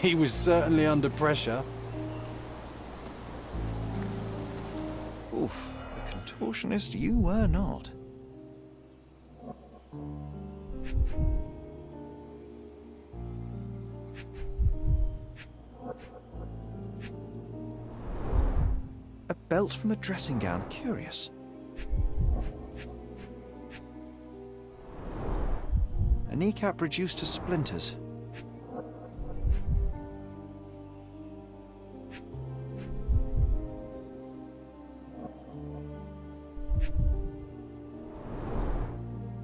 He was certainly under pressure. Oof, the contortionist you were not. A belt from a dressing gown, curious. A kneecap reduced to splinters.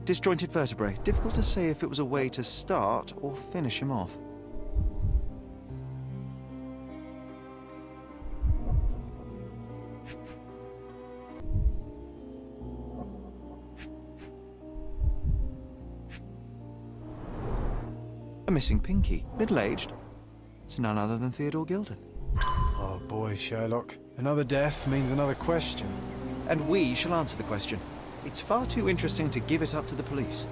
Disjointed vertebrae. Difficult to say if it was a way to start or finish him off. A missing pinky, middle-aged. It's none other than Theodore Gilden. Oh boy, Sherlock. Another death means another question. And we shall answer the question. It's far too interesting to give it up to the police.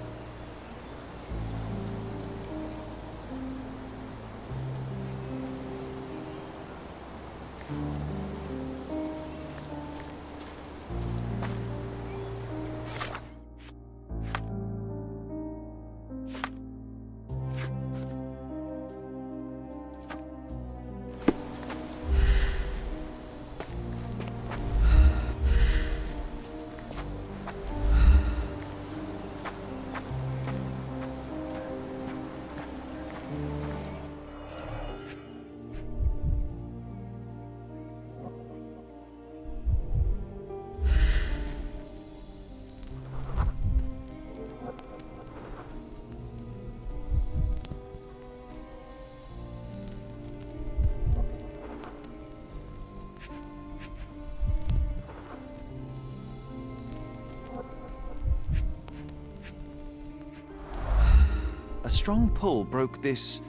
A strong pull broke this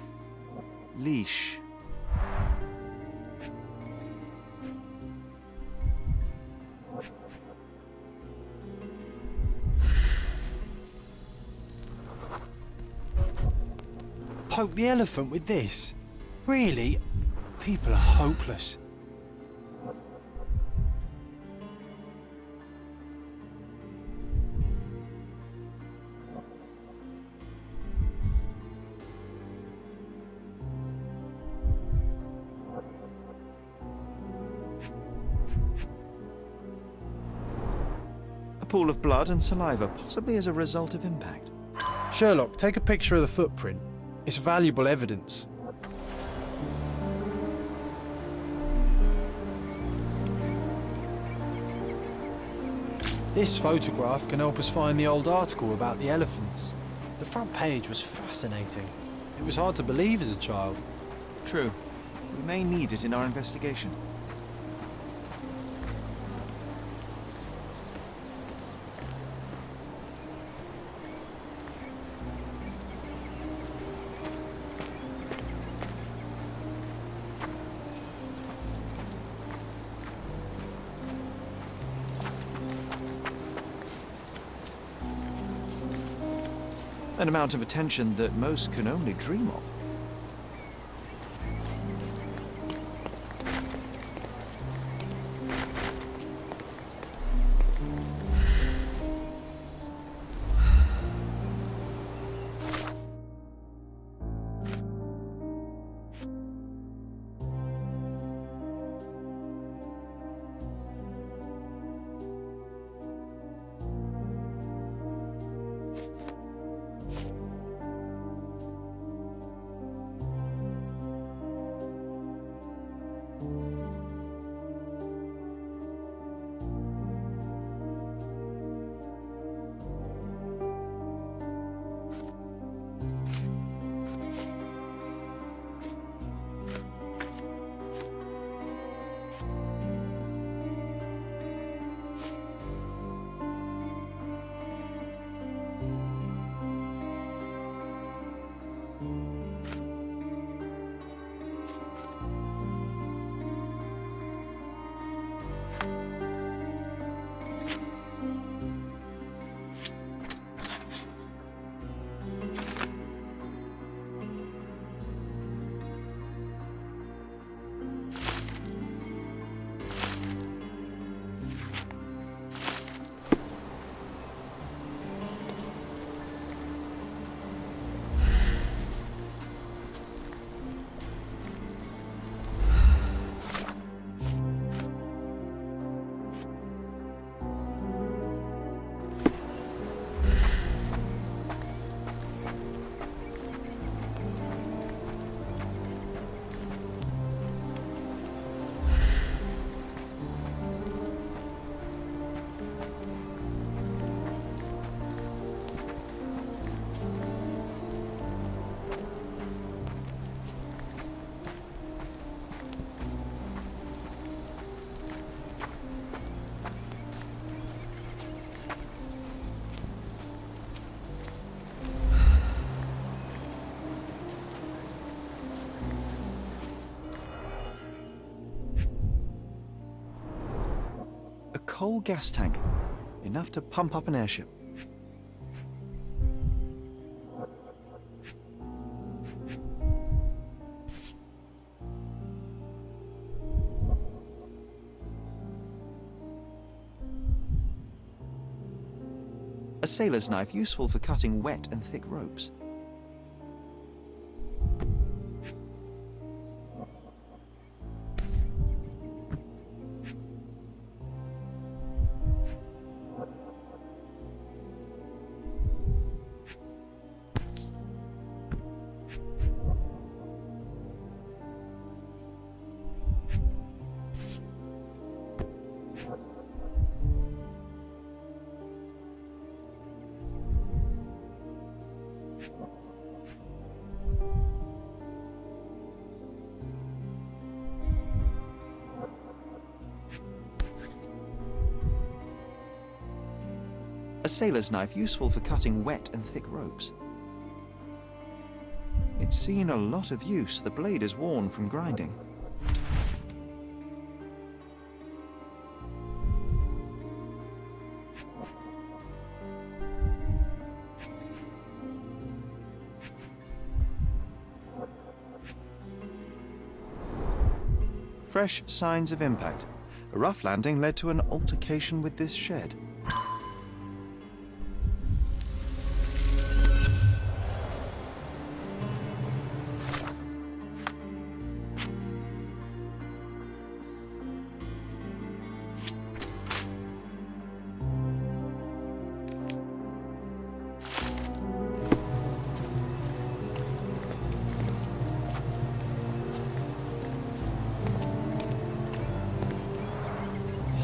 leash. Poke the elephant with this? Really? People are hopeless. A pool of blood and saliva, possibly as a result of impact. Sherlock, take a picture of the footprint. It's valuable evidence. This photograph can help us find the old article about the elephants. The front page was fascinating. It was hard to believe as a child. True. We may need it in our investigation. An amount of attention that most can only dream of. coal gas tank, enough to pump up an airship. A sailor's knife, useful for cutting wet and thick ropes. A sailor's knife, useful for cutting wet and thick ropes. It's seen a lot of use. The blade is worn from grinding. Fresh signs of impact. A rough landing led to an altercation with this shed.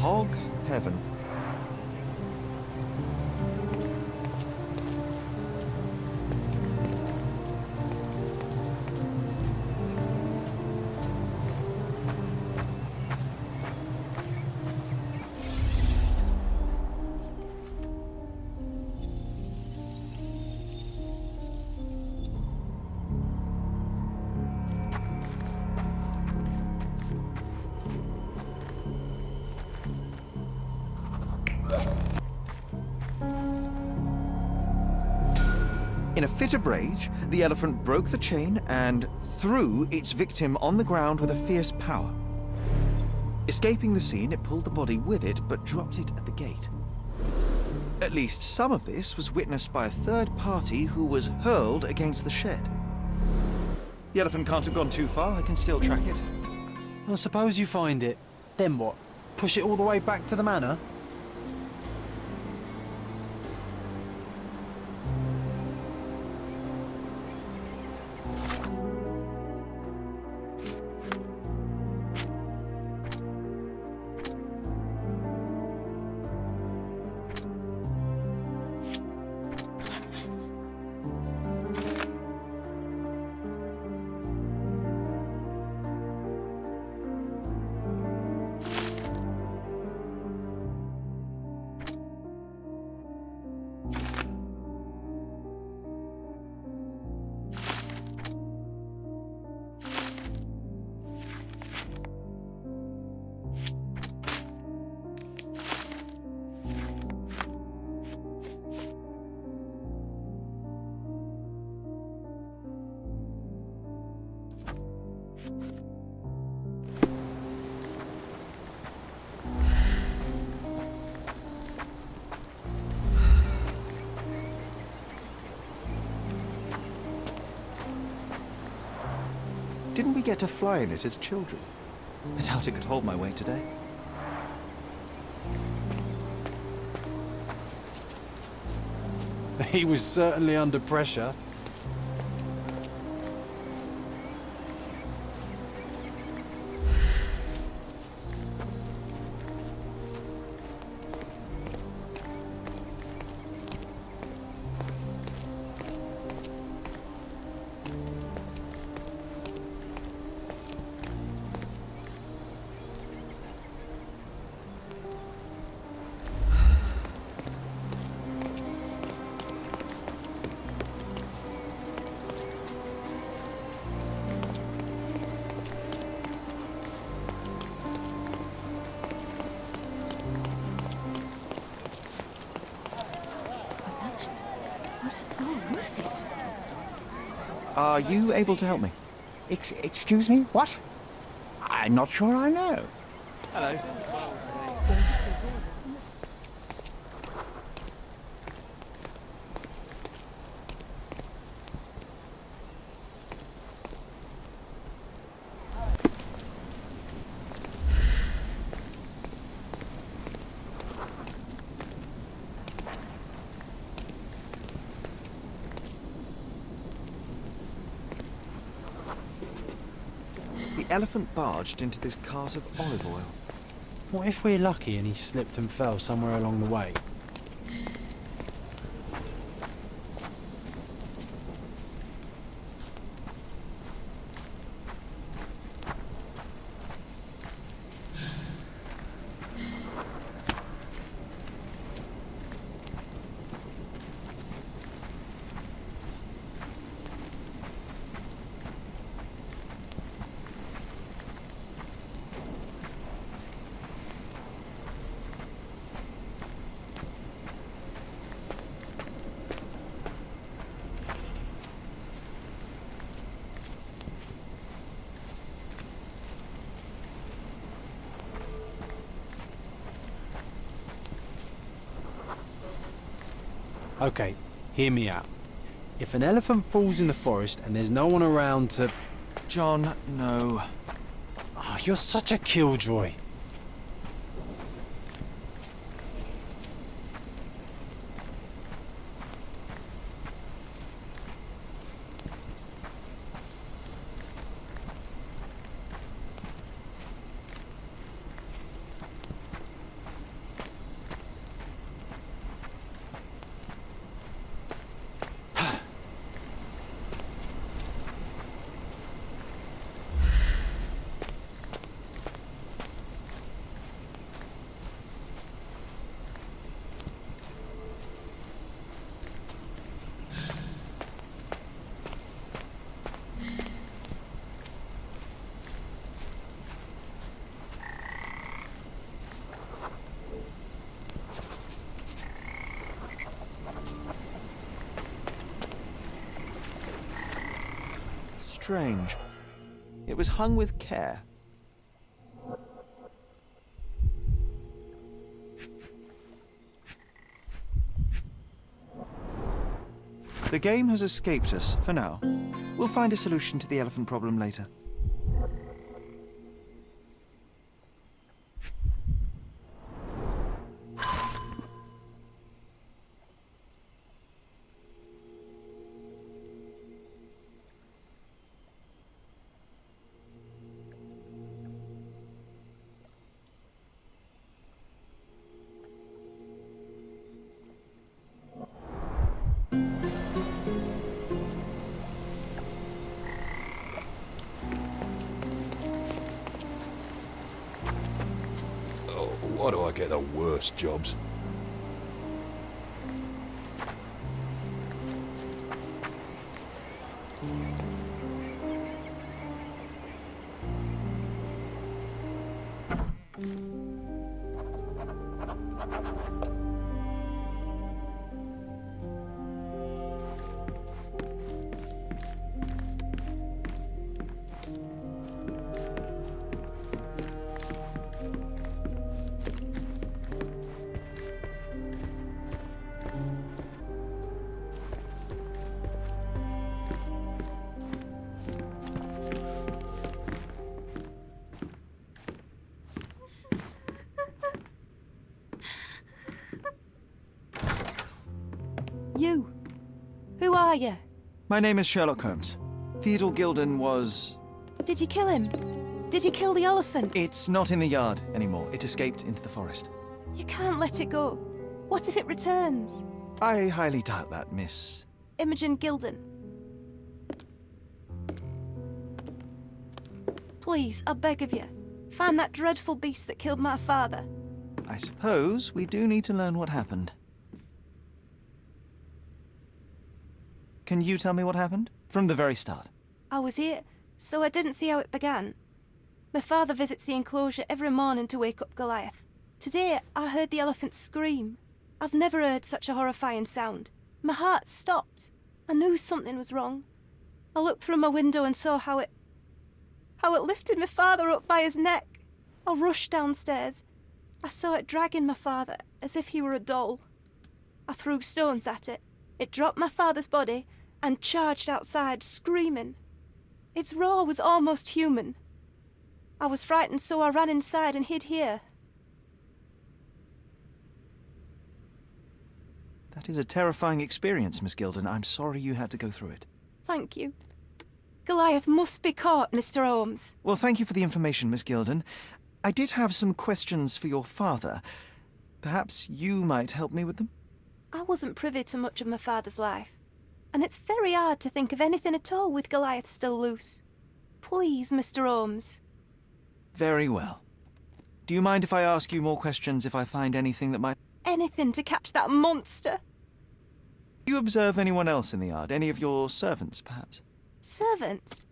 Hog heaven. In a fit of rage, the elephant broke the chain and threw its victim on the ground with a fierce power. Escaping the scene, it pulled the body with it, but dropped it at the gate. At least some of this was witnessed by a third party who was hurled against the shed. The elephant can't have gone too far. I can still track it. Well, suppose you find it. Then what? Push it all the way back to the manor? Didn't we get to fly in it as children? I doubt it could hold my weight today. He was certainly under pressure. is it? Are you able to help me? Excuse me? What? I'm not sure I know. Hello. The elephant barged into this cart of olive oil. What if we're lucky and he slipped and fell somewhere along the way? Okay, hear me out. If an elephant falls in the forest and there's no one around to... John, no. Oh, you're such a killjoy. Strange. It was hung with care. The game has escaped us, for now. We'll find a solution to the elephant problem later. Why do I get the worst jobs? You. Who are you? My name is Sherlock Holmes. Theodore Gilden was... Did you kill him? Did you kill the elephant? It's not in the yard anymore. It escaped into the forest. You can't let it go. What if it returns? I highly doubt that, Miss... Imogen Gilden. Please, I beg of you, find that dreadful beast that killed my father. I suppose we do need to learn what happened. Can you tell me what happened? From the very start. I was here, so I didn't see how it began. My father visits the enclosure every morning to wake up Goliath. Today, I heard the elephant scream. I've never heard such a horrifying sound. My heart stopped. I knew something was wrong. I looked through my window and saw how it lifted my father up by his neck. I rushed downstairs. I saw it dragging my father as if he were a doll. I threw stones at it. It dropped my father's body and charged outside, screaming. Its roar was almost human. I was frightened, so I ran inside and hid here. That is a terrifying experience, Miss Gilden. I'm sorry you had to go through it. Thank you. Goliath must be caught, Mr. Holmes. Well, thank you for the information, Miss Gilden. I did have some questions for your father. Perhaps you might help me with them? I wasn't privy to much of my father's life, and it's very hard to think of anything at all with Goliath still loose. Please, Mr. Holmes. Very well. Do you mind if I ask you more questions if I find anything that might... Anything to catch that monster. Do you observe anyone else in the yard? Any of your servants, perhaps? Servants?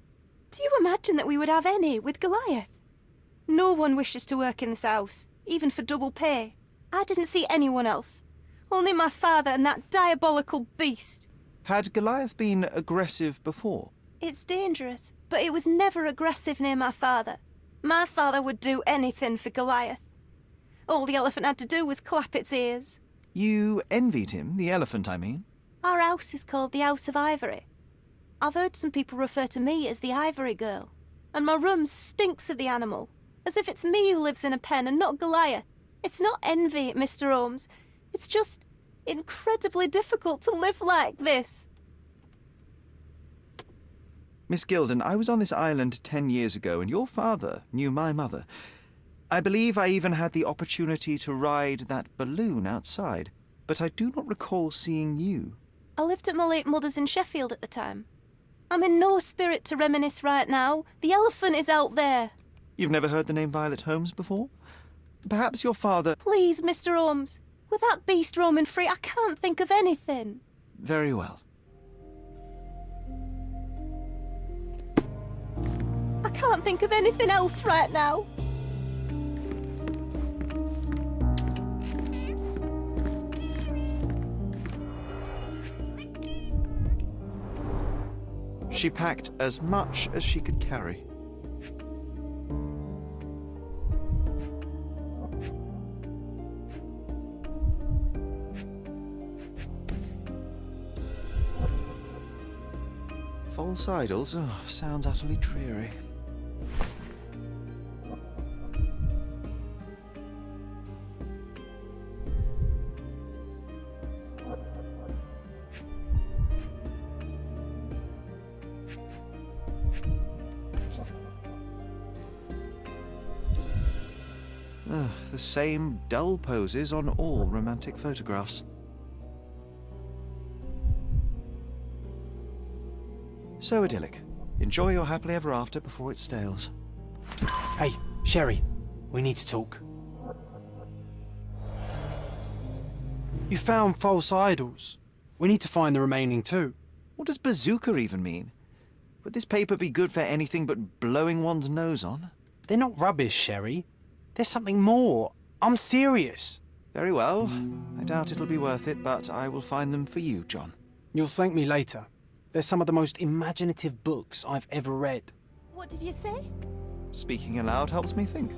Do you imagine that we would have any with Goliath? No one wishes to work in this house, even for double pay. I didn't see anyone else. Only my father and that diabolical beast. Had Goliath been aggressive before? It's dangerous, but it was never aggressive near my father. My father would do anything for Goliath. All the elephant had to do was clap its ears. You envied him, the elephant, I mean? Our house is called the House of Ivory. I've heard some people refer to me as the Ivory Girl, and my room stinks of the animal, as if it's me who lives in a pen and not Goliath. It's not envy, Mr. Holmes. It's just incredibly difficult to live like this. Miss Gilden, I was on this island 10 years ago, and your father knew my mother. I believe I even had the opportunity to ride that balloon outside, but I do not recall seeing you. I lived at my late mother's in Sheffield at the time. I'm in no spirit to reminisce right now. The elephant is out there. You've never heard the name Violet Holmes before? Perhaps your father... Please, Mr. Holmes. With that beast roaming free, I can't think of anything. Very well. I can't think of anything else right now. She packed as much as she could carry. False idols? Oh, sounds utterly dreary. The same dull poses on all romantic photographs. So idyllic. Enjoy your happily ever after before it stales. Hey, Sherry, we need to talk. You found false idols. We need to find the remaining two. What does bazooka even mean? Would this paper be good for anything but blowing one's nose on? They're not rubbish, Sherry. There's something more. I'm serious. Very well. I doubt it'll be worth it, but I will find them for you, John. You'll thank me later. They're some of the most imaginative books I've ever read. What did you say? Speaking aloud helps me think.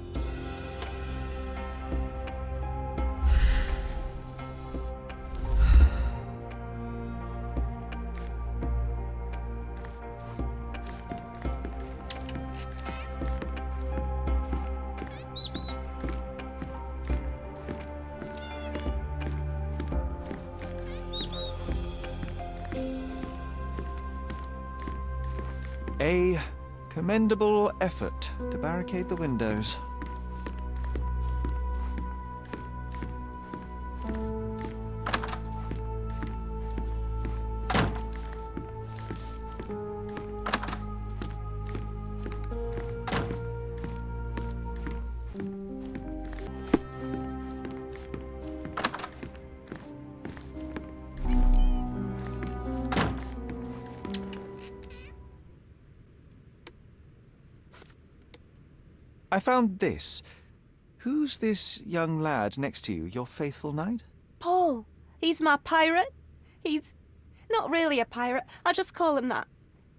A commendable effort to barricade the windows. I found this. Who's this young lad next to you, your faithful knight? Paul. He's my pirate. He's Not really a pirate, I'll just call him that.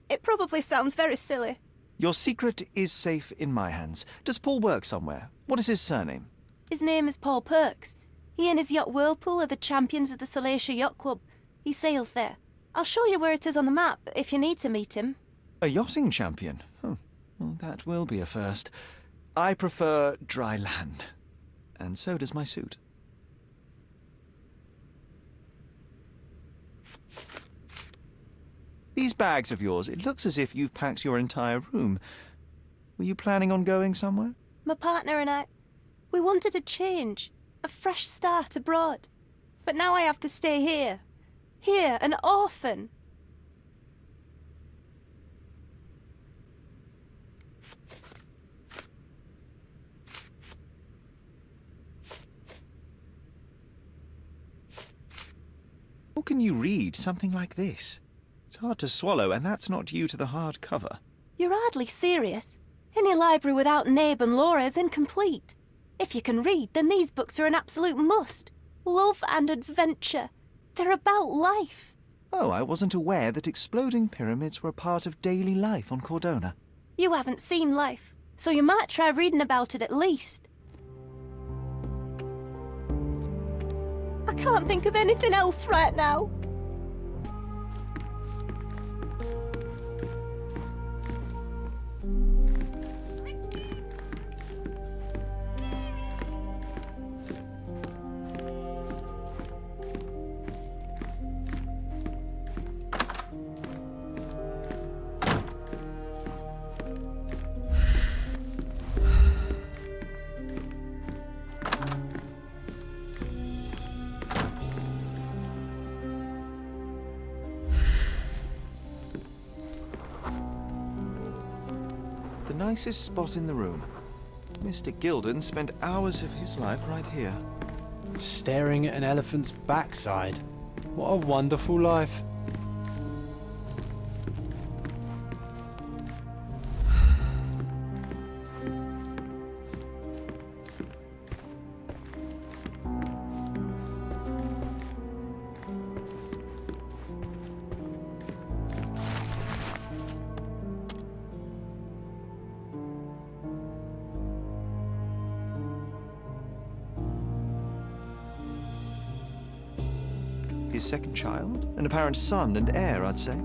It probably sounds very silly. Your secret is safe in my hands. Does Paul work somewhere? What is his surname? His name is Paul Perks. He and his yacht Whirlpool are the champions of the Salacia Yacht Club. He sails there. I'll show you where it is on the map if you need to meet him. A yachting champion? Well, that will be a first. I prefer dry land. And so does my suit. These bags of yours, it looks as if you've packed your entire room. Were you planning on going somewhere? My partner and I, we wanted a change, a fresh start abroad. But now I have to stay here. Here, an orphan. How can you read something like this? It's hard to swallow, and that's not due to the hard cover. You're hardly serious. Any library without Nabe and Laura is incomplete. If you can read, then these books are an absolute must. Love and adventure. They're about life. Oh, I wasn't aware that exploding pyramids were a part of daily life on Cordona. You haven't seen life, so you might try reading about it at least. I can't think of anything else right now. The nicest spot in the room. Mr. Gilden spent hours of his life right here. Staring at an elephant's backside. What a wonderful life. His second child? An apparent son and heir, I'd say.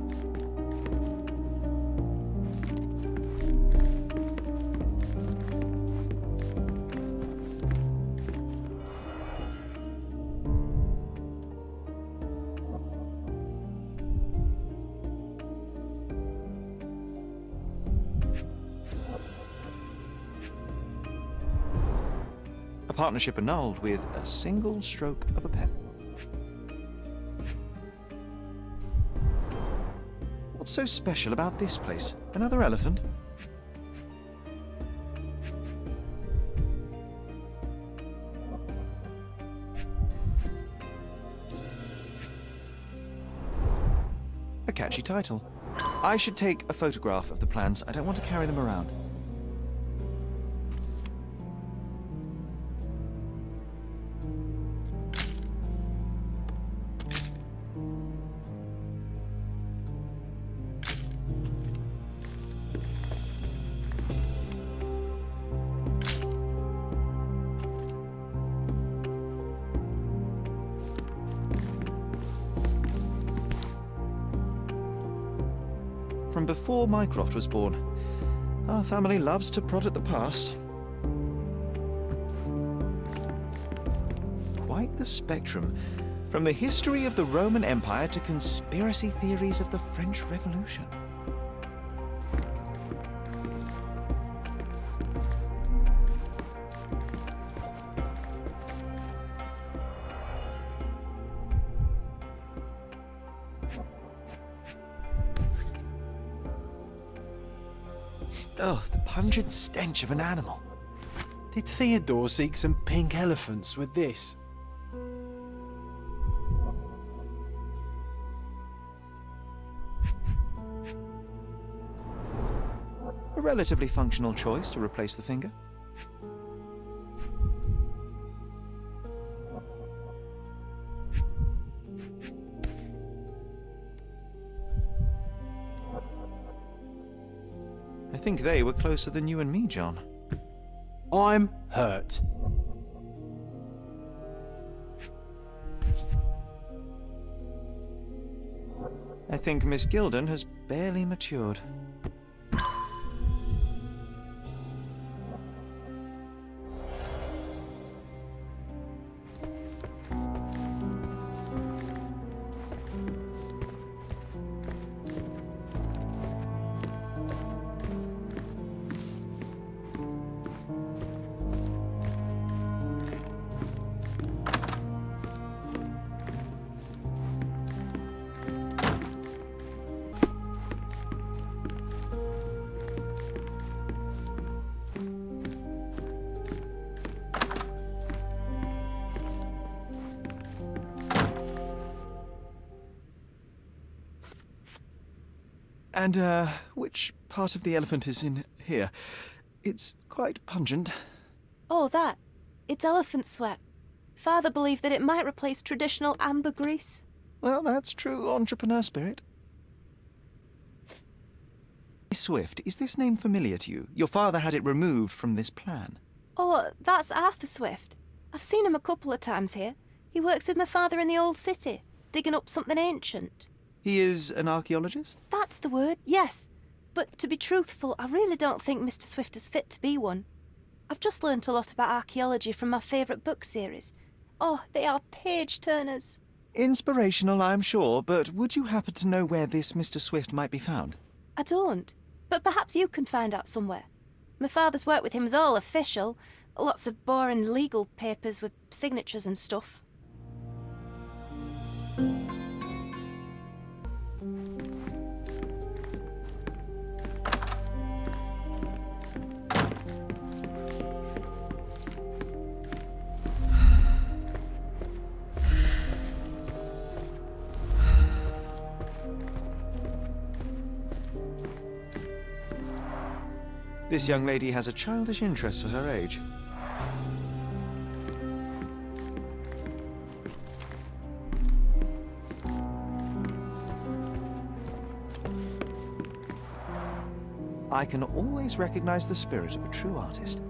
A partnership annulled with a single stroke of a pen. What's so special about this place? Another elephant? A catchy title. I should take a photograph of the plans. I don't want to carry them around. From before Mycroft was born. Our family loves to prod at the past. Quite the spectrum. From the history of the Roman Empire to conspiracy theories of the French Revolution. Oh, the pungent stench of an animal. Did Theodore seek some pink elephants with this? A relatively functional choice to replace the finger. think they were closer than you and me, John. I'm hurt. I think Miss Gilden has barely matured. And, which part of the elephant is in here? It's quite pungent. Oh, that. It's elephant sweat. Father believed that it might replace traditional ambergris. Well, that's true entrepreneur spirit. Swift, is this name familiar to you? Your father had it removed from this plan. Oh, that's Arthur Swift. I've seen him a couple of times here. He works with my father in the old city, digging up something ancient. He is an archaeologist? That's the word, yes. But to be truthful, I really don't think Mr. Swift is fit to be one. I've just learnt a lot about archaeology from my favourite book series. Oh, they are page-turners. Inspirational, I'm sure, but would you happen to know where this Mr. Swift might be found? I don't, but perhaps you can find out somewhere. My father's work with him is all official. Lots of boring legal papers with signatures and stuff. This young lady has a childish interest for her age. I can always recognize the spirit of a true artist.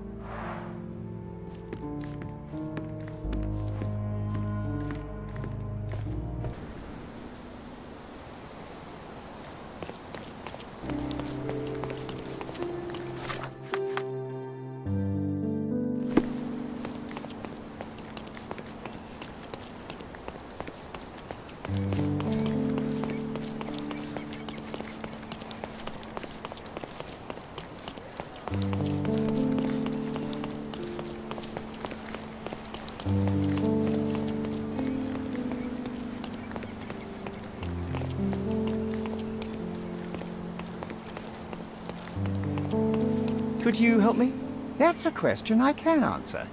Could you help me? That's a question I can answer.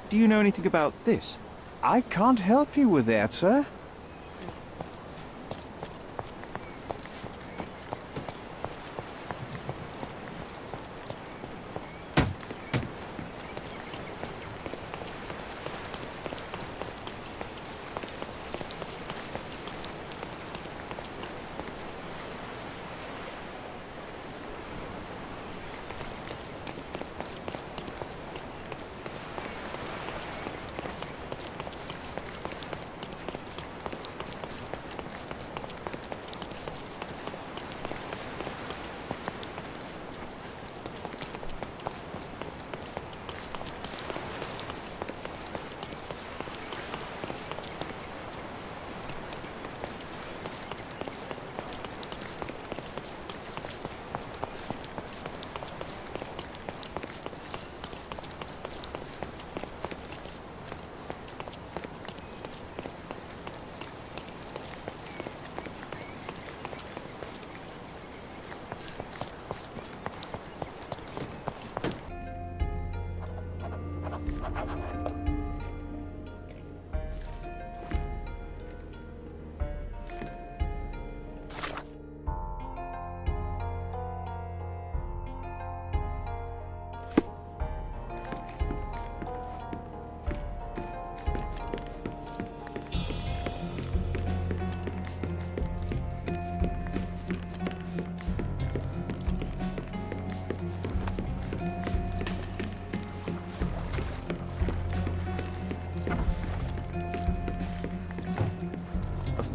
Do you know anything about this? I can't help you with that, sir.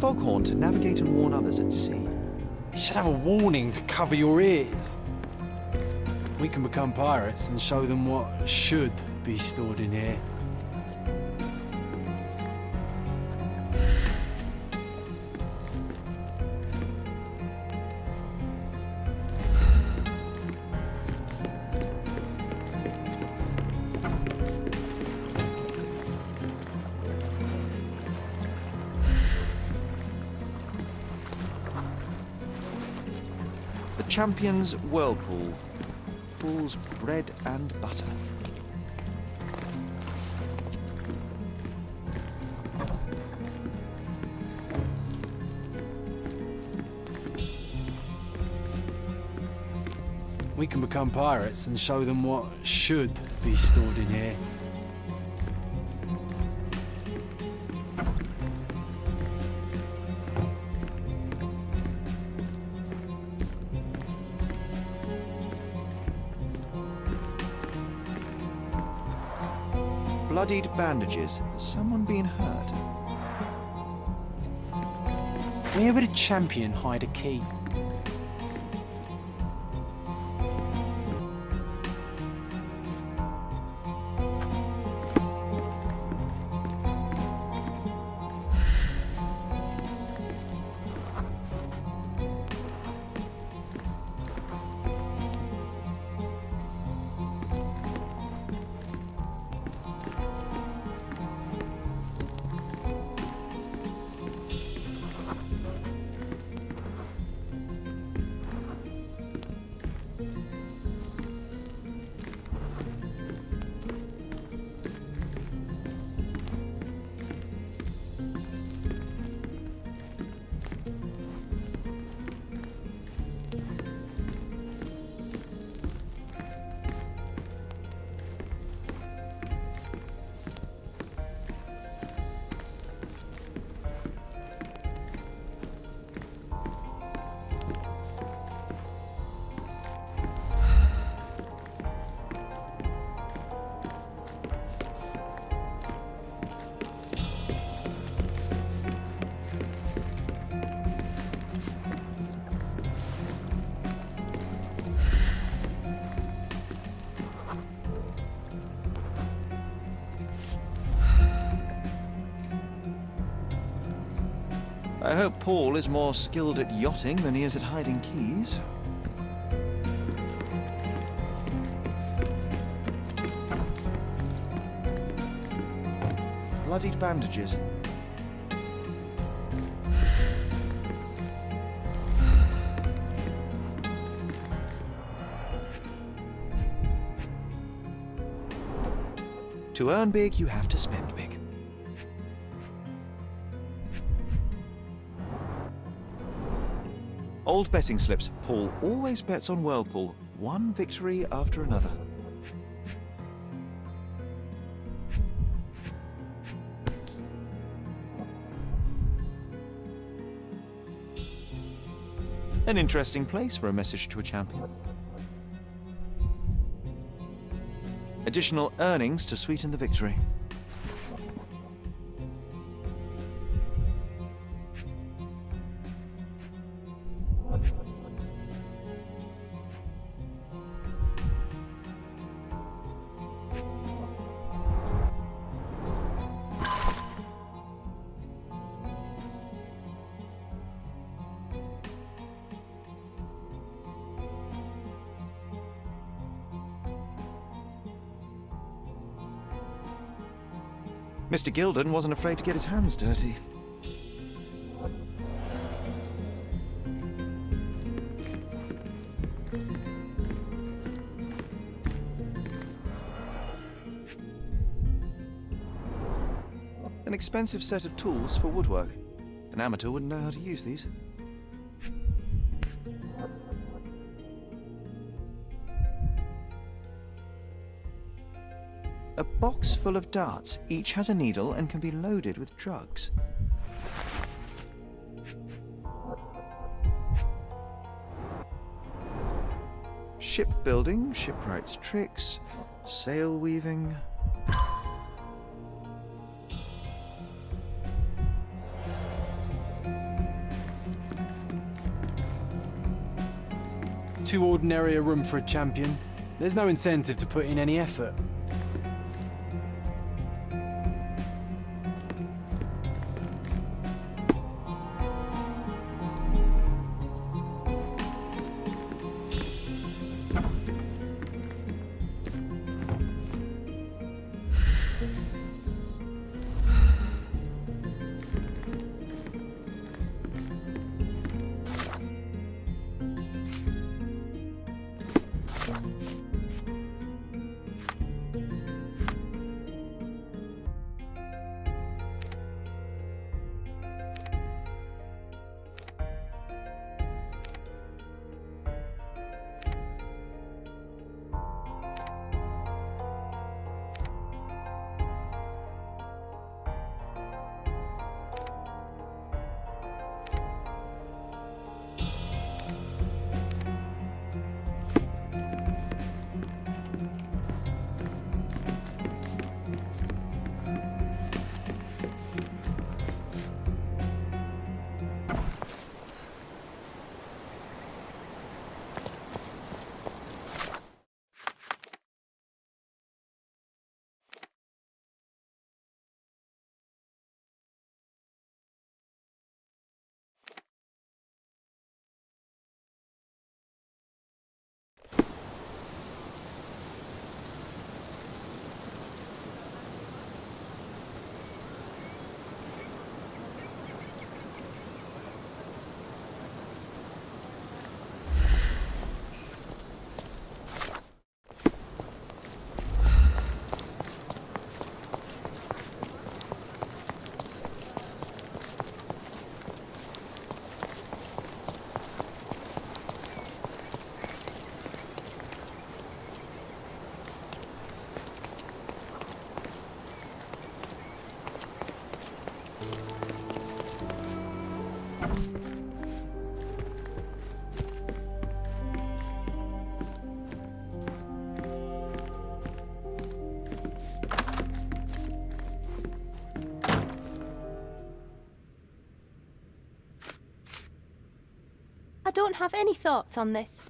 foghorn to navigate and warn others at sea. You should have a warning to cover your ears. We can become pirates and show them what should be stored in here. The Champion's Whirlpool. Pools bread and butter. We can become pirates and show them what should be stored in here. Bloodied bandages. Has someone been hurt? Where would a champion hide a key? I hope Paul is more skilled at yachting than he is at hiding keys. Bloodied bandages. To earn big, you have to spend big. Old betting slips. Paul always bets on Whirlpool. One victory after another. An interesting place for a message to a champion. Additional earnings to sweeten the victory. Mr. Gilden wasn't afraid to get his hands dirty. An expensive set of tools for woodwork. An amateur wouldn't know how to use these. A box full of darts. Each has a needle and can be loaded with drugs. Shipbuilding, shipwright's tricks, sail weaving. Too ordinary a room for a champion. There's no incentive to put in any effort. I don't have any thoughts on this.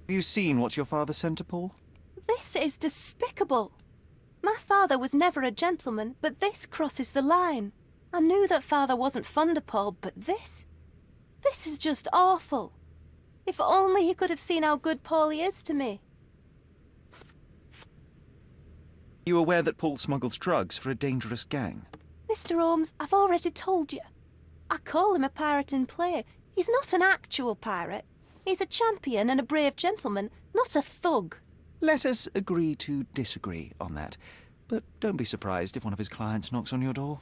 Have you seen what your father sent to Paul? This is despicable. My father was never a gentleman, but this crosses the line. I knew that father wasn't fond of Paul, but this is just awful. If only he could have seen how good Paulie is to me. You aware that Paul smuggles drugs for a dangerous gang? Mr. Holmes, I've already told you. I call him a pirate in play. He's not an actual pirate. He's a champion and a brave gentleman, not a thug. Let us agree to disagree on that. But don't be surprised if one of his clients knocks on your door.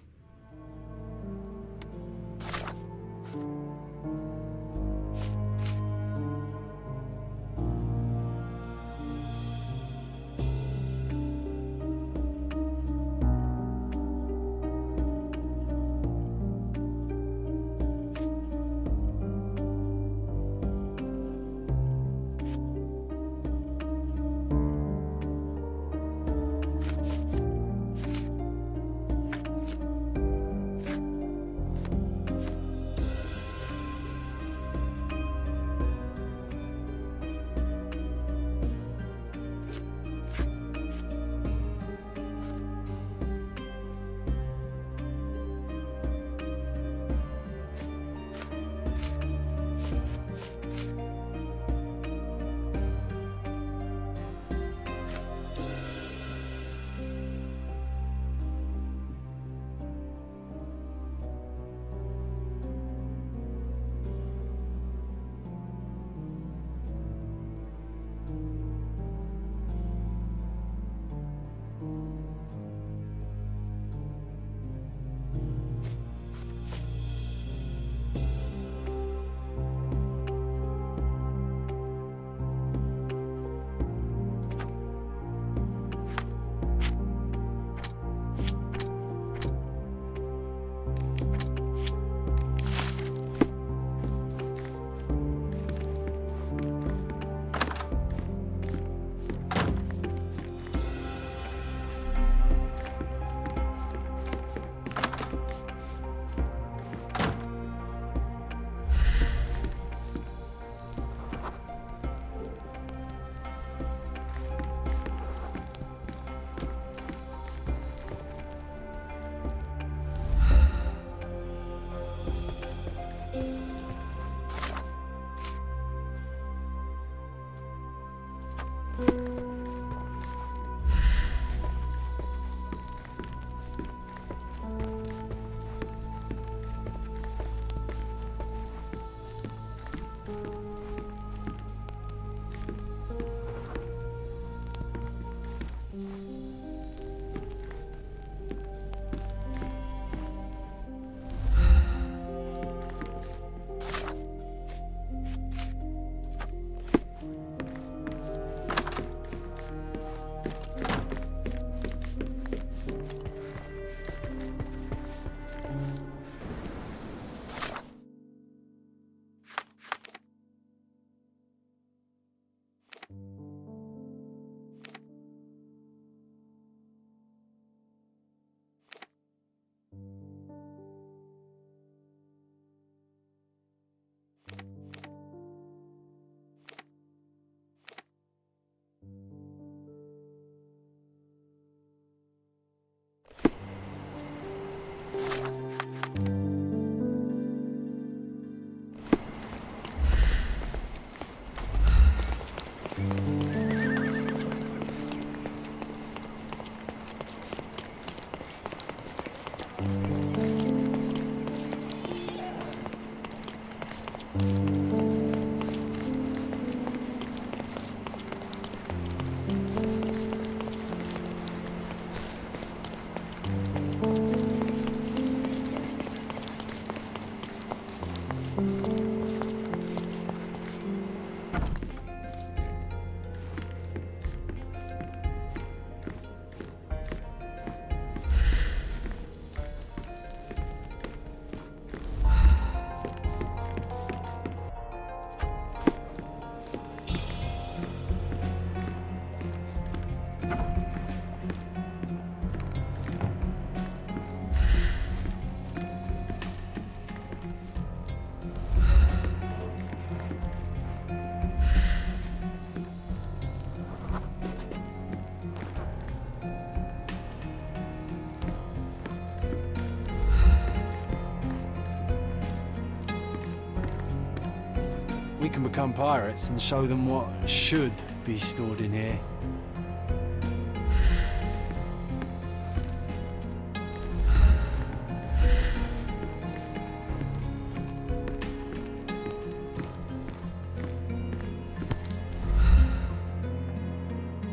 We can become pirates and show them what should be stored in here.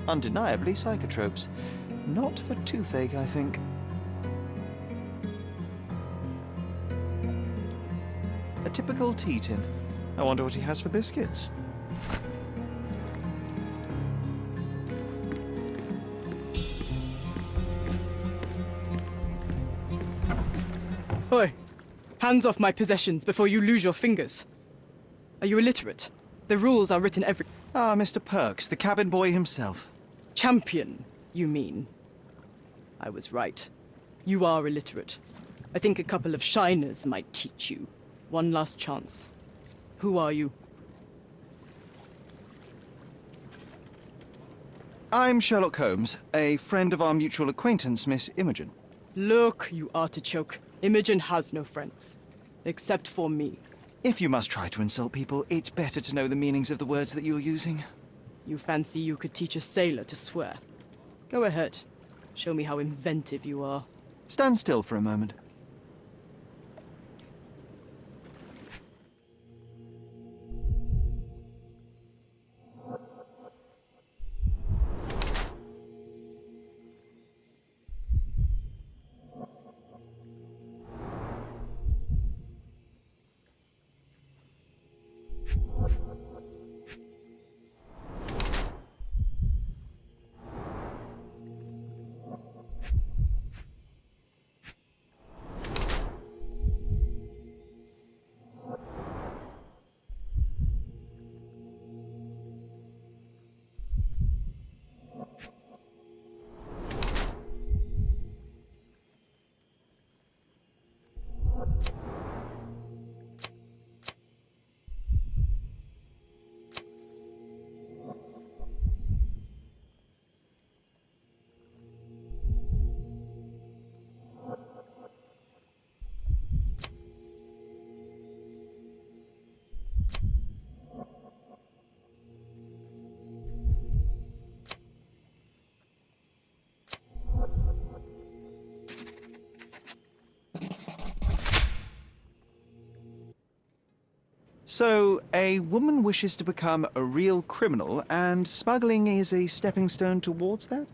Undeniably psychotropes. Not for toothache, I think. A typical tea tin. I wonder what he has for biscuits. Oi! Hands off my possessions before you lose your fingers. Are you illiterate? The rules are written every... Ah, Mr. Perks, the cabin boy himself. Champion, you mean? I was right. You are illiterate. I think a couple of shiners might teach you. One last chance. Who are you? I'm Sherlock Holmes, a friend of our mutual acquaintance, Miss Imogen. Look, you artichoke. Imogen has no friends. Except for me. If you must try to insult people, it's better to know the meanings of the words that you're using. You fancy you could teach a sailor to swear? Go ahead. Show me how inventive you are. Stand still for a moment. So, a woman wishes to become a real criminal, and smuggling is a stepping stone towards that?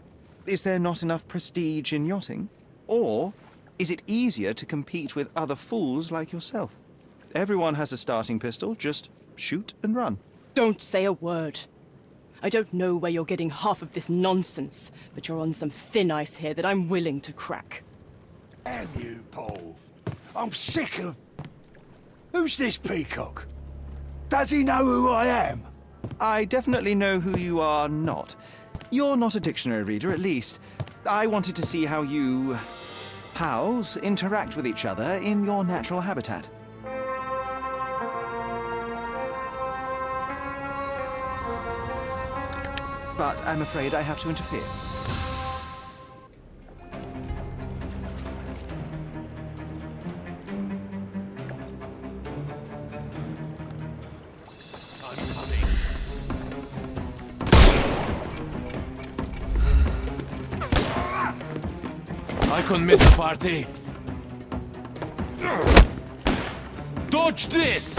Is there not enough prestige in yachting? Or is it easier to compete with other fools like yourself? Everyone has a starting pistol, just shoot and run. Don't say a word. I don't know where you're getting half of this nonsense, but you're on some thin ice here that I'm willing to crack. Damn you, Paul. I'm sick of... Who's this peacock? Does he know who I am? I definitely know who you are not. You're not a dictionary reader, at least. I wanted to see how you... pals interact with each other in your natural habitat. But I'm afraid I have to interfere. I couldn't miss the party. Dodge this!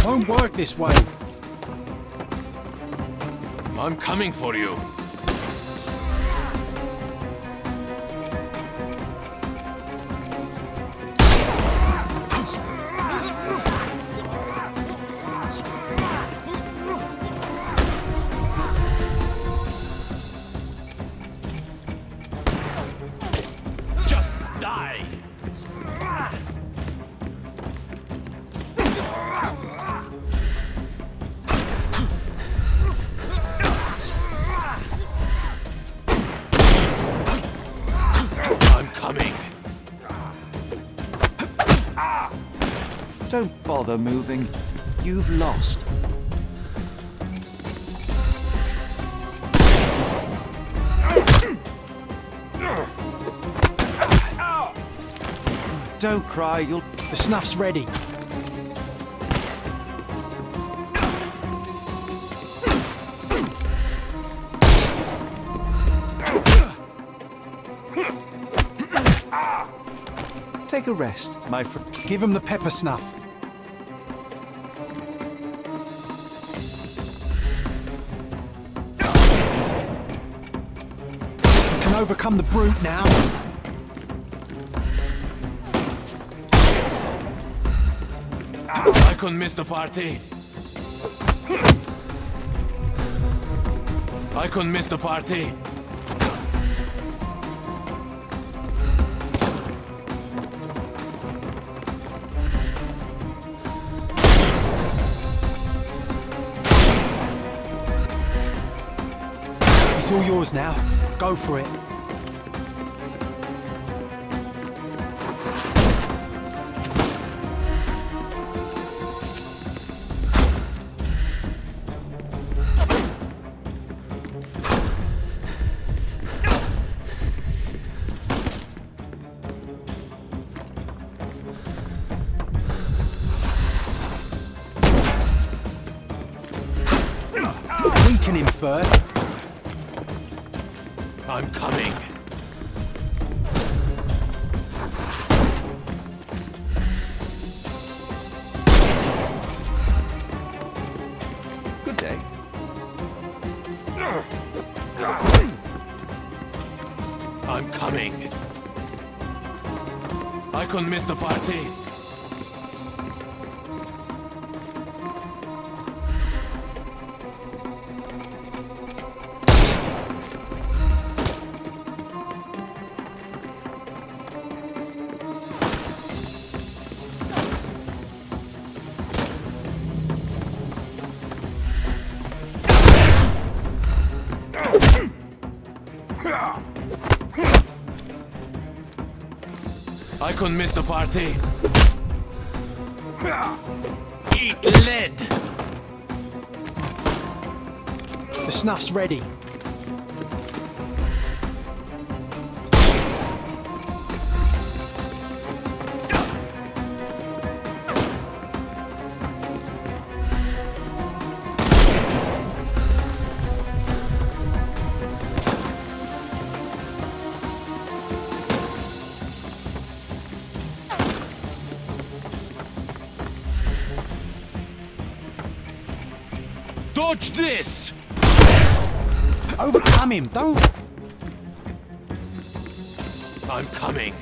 Won't work this way. I'm coming for you. Just die. I'm coming. Don't bother moving. You've lost. Don't cry, you'll... The snuff's ready. Take a rest, my friend. Give him the pepper snuff. We can overcome the brute now. I couldn't miss the party. I couldn't miss the party. It's all yours now. Go for it. Weaken him first. I'm coming. Good day. I'm coming. I couldn't miss the party. I couldn't miss the party. Eat lead. The snuff's ready. Dodge this! Overcome him, don't... I'm coming.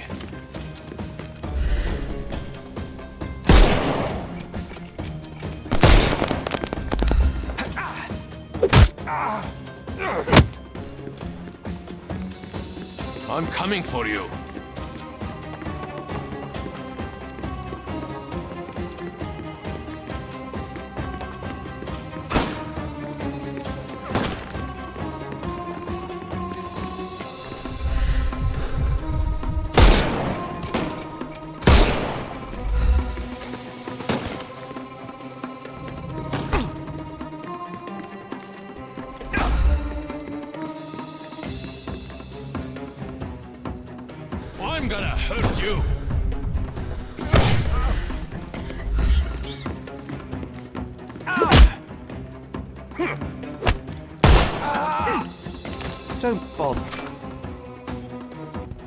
I'm coming for you. I'm gonna hurt you. Don't bother.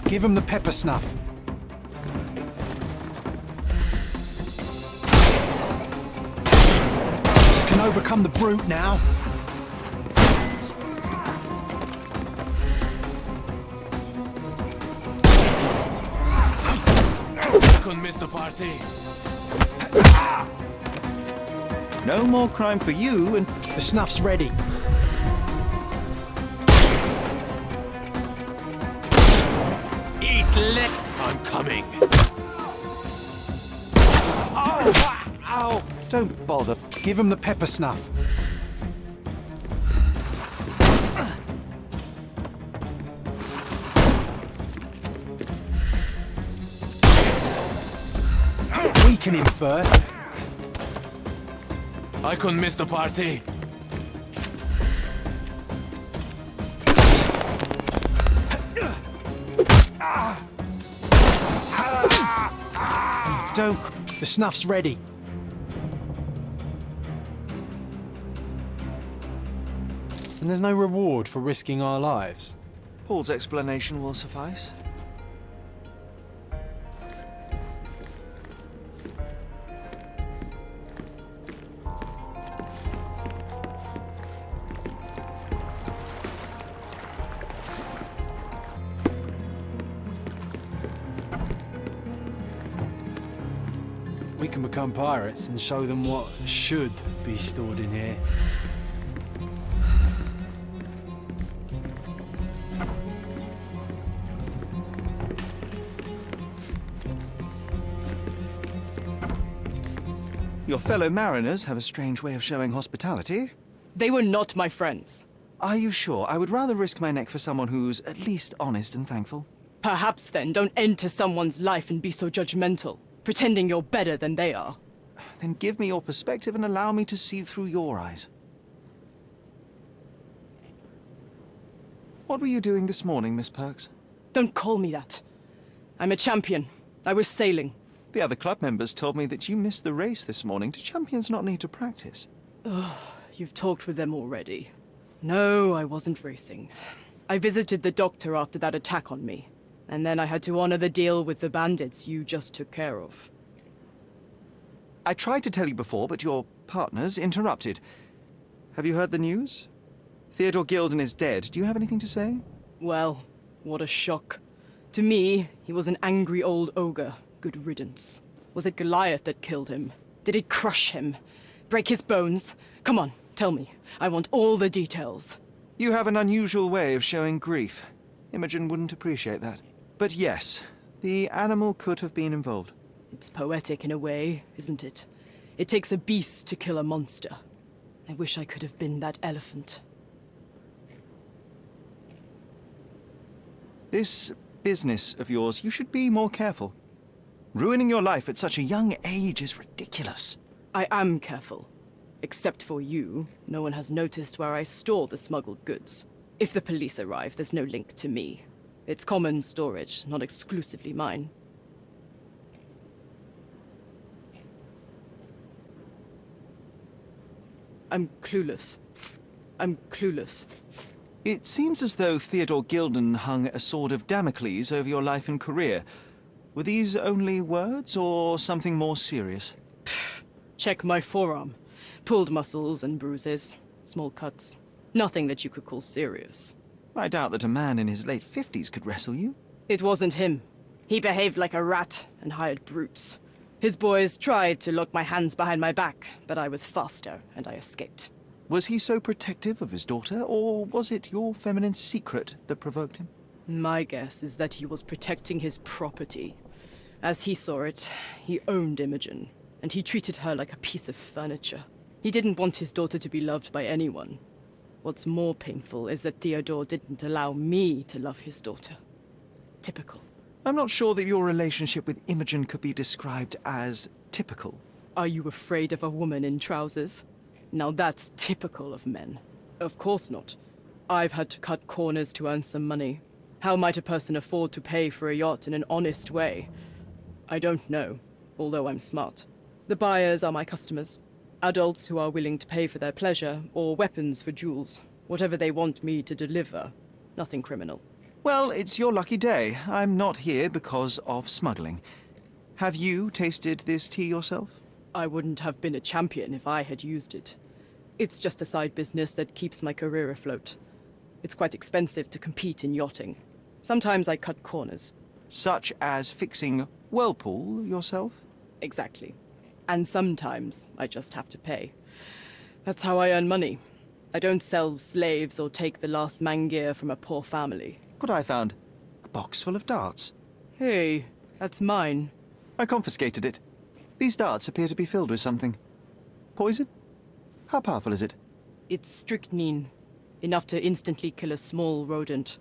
Give him the pepper snuff. overcome the brute now. I couldn't miss the party. No more crime for you, and The snuff's ready. Eat lead. I'm coming. Ow! don't bother. Give him the pepper snuff. Weaken him first. I couldn't miss the party. Don't. The snuff's ready. And there's no reward for risking our lives. Paul's explanation will suffice. We can become pirates and show them what should be stored in here. Your fellow mariners have a strange way of showing hospitality. They were not my friends. Are you sure? I would rather risk my neck for someone who's at least honest and thankful. Perhaps then don't enter someone's life and be so judgmental, pretending you're better than they are. Then give me your perspective and allow me to see through your eyes. What were you doing this morning, Miss Perks? Don't call me that. I'm a champion. I was sailing. The other club members told me that you missed the race this morning. Do champions not need to practice? You've talked with them already. No, I wasn't racing. I visited the doctor after that attack on me. And then I had to honor the deal with the bandits you just took care of. I tried to tell you before, but your partners interrupted. Have you heard the news? Theodore Gilden is dead. Do you have anything to say? Well, what a shock. To me, he was an angry old ogre. Good riddance. Was it Goliath that killed him? Did it crush him? Break his bones? Come on, tell me. I want all the details. You have an unusual way of showing grief. Imogen wouldn't appreciate that. But yes, the animal could have been involved. It's poetic in a way, isn't it? It takes a beast to kill a monster. I wish I could have been that elephant. This business of yours, you should be more careful. Ruining your life at such a young age is ridiculous. I am careful. Except for you, no one has noticed where I store the smuggled goods. If the police arrive, there's no link to me. It's common storage, not exclusively mine. I'm clueless. I'm clueless. It seems as though Theodore Gilden hung a sword of Damocles over your life and career. Were these only words, or something more serious? Check my forearm. Pulled muscles and bruises. Small cuts. Nothing that you could call serious. I doubt that a man in his late 50s could wrestle you. It wasn't him. He behaved like a rat and hired brutes. His boys tried to lock my hands behind my back, but I was faster and I escaped. Was he so protective of his daughter, or was it your feminine secret that provoked him? My guess is that he was protecting his property. As he saw it, he owned Imogen, and he treated her like a piece of furniture. He didn't want his daughter to be loved by anyone. What's more painful is that Theodore didn't allow me to love his daughter. Typical. I'm not sure that your relationship with Imogen could be described as typical. Are you afraid of a woman in trousers? Now that's typical of men. Of course not. I've had to cut corners to earn some money. How might a person afford to pay for a yacht in an honest way? I don't know, although I'm smart. The buyers are my customers. Adults who are willing to pay for their pleasure, or weapons for jewels. Whatever they want me to deliver. Nothing criminal. Well, it's your lucky day. I'm not here because of smuggling. Have you tasted this tea yourself? I wouldn't have been a champion if I had used it. It's just a side business that keeps my career afloat. It's quite expensive to compete in yachting. Sometimes I cut corners. Such as fixing whirlpool yourself? Exactly. And sometimes I just have to pay. That's how I earn money. I don't sell slaves or take the last mangear from a poor family. What I found? A box full of darts. Hey, that's mine. I confiscated it. These darts appear to be filled with something. Poison? How powerful is it? It's strychnine. Enough to instantly kill a small rodent.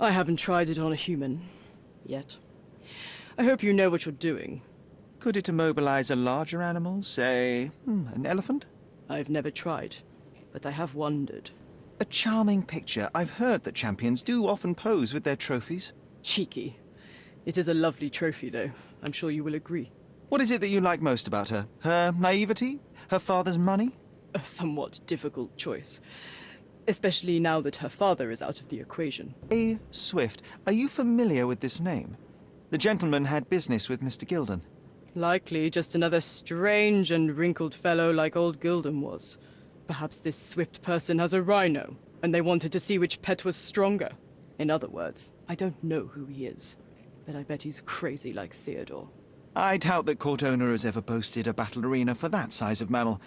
I haven't tried it on a human. Yet. I hope you know what you're doing. Could it immobilize a larger animal, say, an elephant? I've never tried, but I have wondered. A charming picture. I've heard that champions do often pose with their trophies. Cheeky. It is a lovely trophy, though. I'm sure you will agree. What is it that you like most about her? Her naivety? Her father's money? A somewhat difficult choice. Especially now that her father is out of the equation. A. Swift. Are you familiar with this name? The gentleman had business with Mr. Gilden. Likely just another strange and wrinkled fellow like old Gilden was. Perhaps this Swift person has a rhino, and they wanted to see which pet was stronger. In other words, I don't know who he is, but I bet he's crazy like Theodore. I doubt that court owner has ever boasted a battle arena for that size of mammal.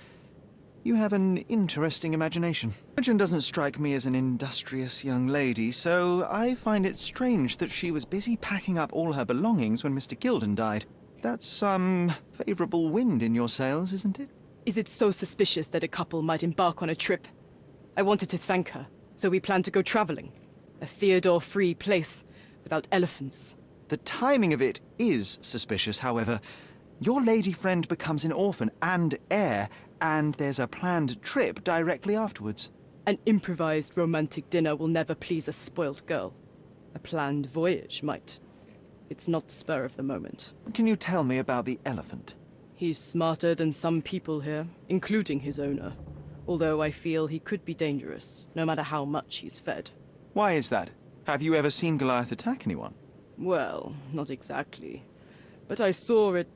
You have an interesting imagination. Imogen doesn't strike me as an industrious young lady, so I find it strange that she was busy packing up all her belongings when Mr. Gilden died. That's some favorable wind in your sails, isn't it? Is it so suspicious that a couple might embark on a trip? I wanted to thank her, so we planned to go traveling. A Theodore-free place, without elephants. The timing of it is suspicious, however. Your lady friend becomes an orphan and heir, and there's a planned trip directly afterwards. An improvised romantic dinner will never please a spoilt girl. A planned voyage might. It's not spur of the moment. Can you tell me about the elephant? He's smarter than some people here, including his owner. Although I feel he could be dangerous, no matter how much he's fed. Why is that? Have you ever seen Goliath attack anyone? Well, not exactly. But I saw it,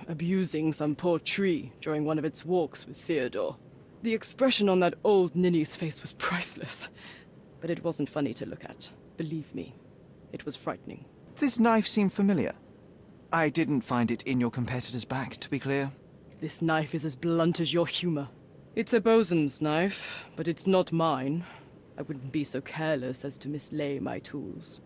abusing some poor tree during one of its walks with Theodore. The expression on that old ninny's face was priceless. But it wasn't funny to look at. Believe me, it was frightening. This knife seemed familiar. I didn't find it in your competitor's back, to be clear. This knife is as blunt as your humor. It's a bosun's knife, but it's not mine. I wouldn't be so careless as to mislay my tools.